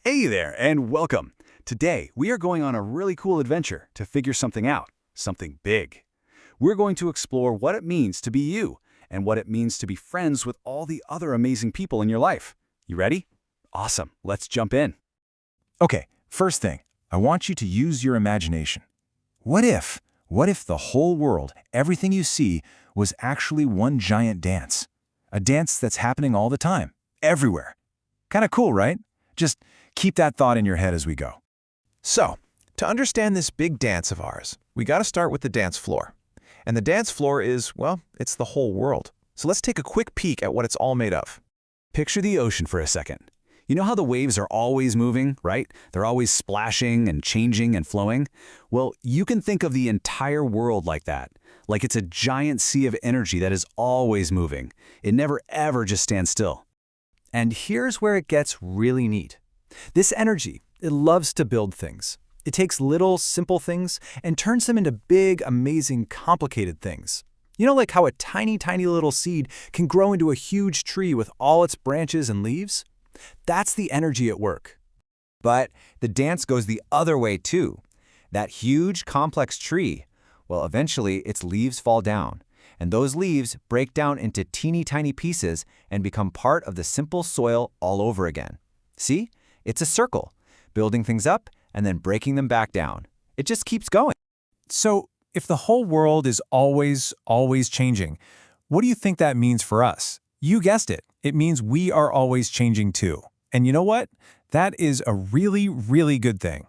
Hey there, and welcome. Today, we are going on a really cool adventure to figure something out, something big. We're going to explore what it means to be you and what it means to be friends with all the other amazing people in your life. You ready? Awesome, let's jump in. Okay, first thing, I want you to use your imagination. What if the whole world, everything you see, was actually one giant dance? A dance that's happening all the time, everywhere. Kinda cool, right? Just keep that thought in your head as we go. So, to understand this big dance of ours, we got to start with the dance floor. And the dance floor is, well, it's the whole world. So let's take a quick peek at what it's all made of. Picture the ocean for a second. You know how the waves are always moving, right? They're always splashing and changing and flowing. Well, you can think of the entire world like that. Like it's a giant sea of energy that is always moving. It never ever just stands still. And here's where it gets really neat. This energy, it loves to build things. It takes little, simple things and turns them into big, amazing, complicated things. You know, like how a tiny, tiny little seed can grow into a huge tree with all its branches and leaves? That's the energy at work. But the dance goes the other way too. That huge, complex tree, well, eventually its leaves fall down. And those leaves break down into teeny tiny pieces and become part of the simple soil all over again. See? It's a circle, building things up and then breaking them back down. It just keeps going. So, if the whole world is always changing, what do you think that means for us? You guessed it. It means we are always changing too. And you know what? That is a really, really good thing.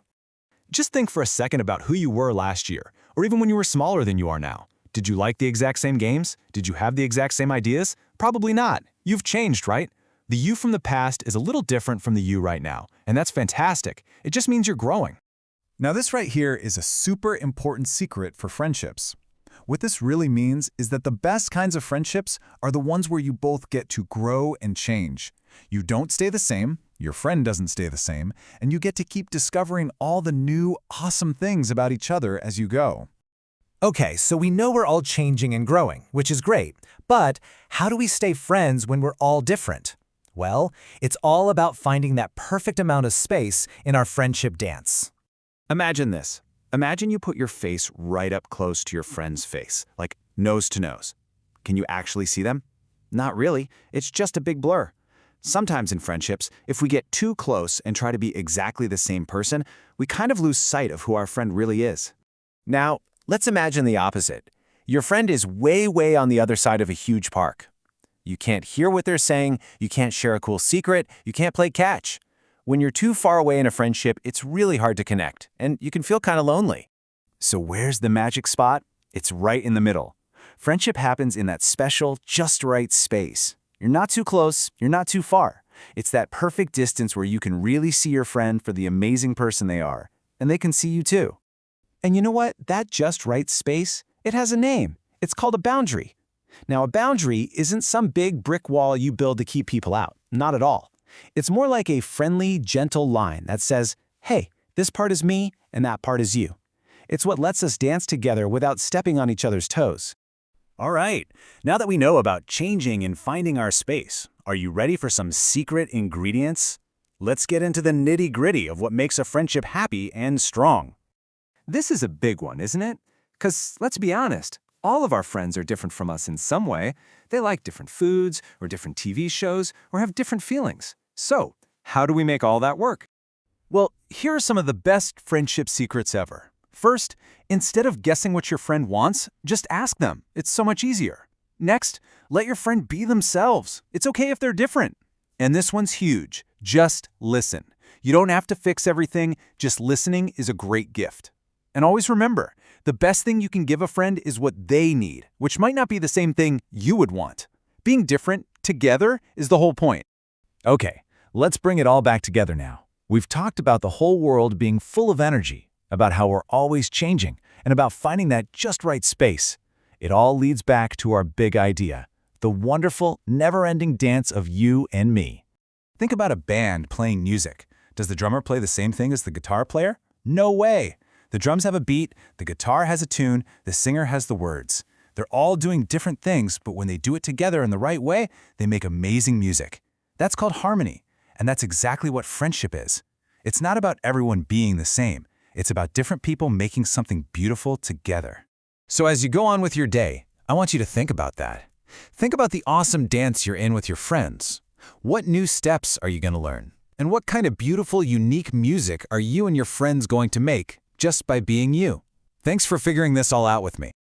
Just think for a second about who you were last year, or even when you were smaller than you are now. Did you like the exact same games? Did you have the exact same ideas? Probably not. You've changed, right? The you from the past is a little different from the you right now, and that's fantastic. It just means you're growing. Now this right here is a super important secret for friendships. What this really means is that the best kinds of friendships are the ones where you both get to grow and change. You don't stay the same, your friend doesn't stay the same, and you get to keep discovering all the new, awesome things about each other as you go. Okay, so we know we're all changing and growing, which is great. But how do we stay friends when we're all different? Well, it's all about finding that perfect amount of space in our friendship dance. Imagine this. Imagine you put your face right up close to your friend's face, like nose to nose. Can you actually see them? Not really. It's just a big blur. Sometimes in friendships, if we get too close and try to be exactly the same person, we kind of lose sight of who our friend really is. Now, let's imagine the opposite. Your friend is way on the other side of a huge park. You can't hear what they're saying, you can't share a cool secret, you can't play catch. When you're too far away in a friendship, it's really hard to connect, and you can feel kind of lonely. So where's the magic spot? It's right in the middle. Friendship happens in that special, just right space. You're not too close, you're not too far. It's that perfect distance where you can really see your friend for the amazing person they are, and they can see you too. And you know what? That just right space, it has a name. It's called a boundary. Now, a boundary isn't some big brick wall you build to keep people out. Not at all. It's more like a friendly, gentle line that says, hey, this part is me and that part is you. It's what lets us dance together without stepping on each other's toes. All right, now that we know about changing and finding our space, are you ready for some secret ingredients? Let's get into the nitty-gritty of what makes a friendship happy and strong. This is a big one, isn't it? Because let's be honest, all of our friends are different from us in some way. They like different foods or different TV shows or have different feelings. So, how do we make all that work? Well, here are some of the best friendship secrets ever. First, instead of guessing what your friend wants, just ask them. It's so much easier. Next, let your friend be themselves. It's okay if they're different. And this one's huge. Just listen. You don't have to fix everything. Just listening is a great gift. And always remember, the best thing you can give a friend is what they need, which might not be the same thing you would want. Being different together is the whole point. Okay, let's bring it all back together now. We've talked about the whole world being full of energy, about how we're always changing, and about finding that just right space. It all leads back to our big idea, the wonderful, never-ending dance of you and me. Think about a band playing music. Does the drummer play the same thing as the guitar player? No way! The drums have a beat, the guitar has a tune, the singer has the words. They're all doing different things, but when they do it together in the right way, they make amazing music. That's called harmony, and that's exactly what friendship is. It's not about everyone being the same. It's about different people making something beautiful together. So as you go on with your day, I want you to think about that. Think about the awesome dance you're in with your friends. What new steps are you going to learn? And what kind of beautiful, unique music are you and your friends going to make just by being you? Thanks for figuring this all out with me.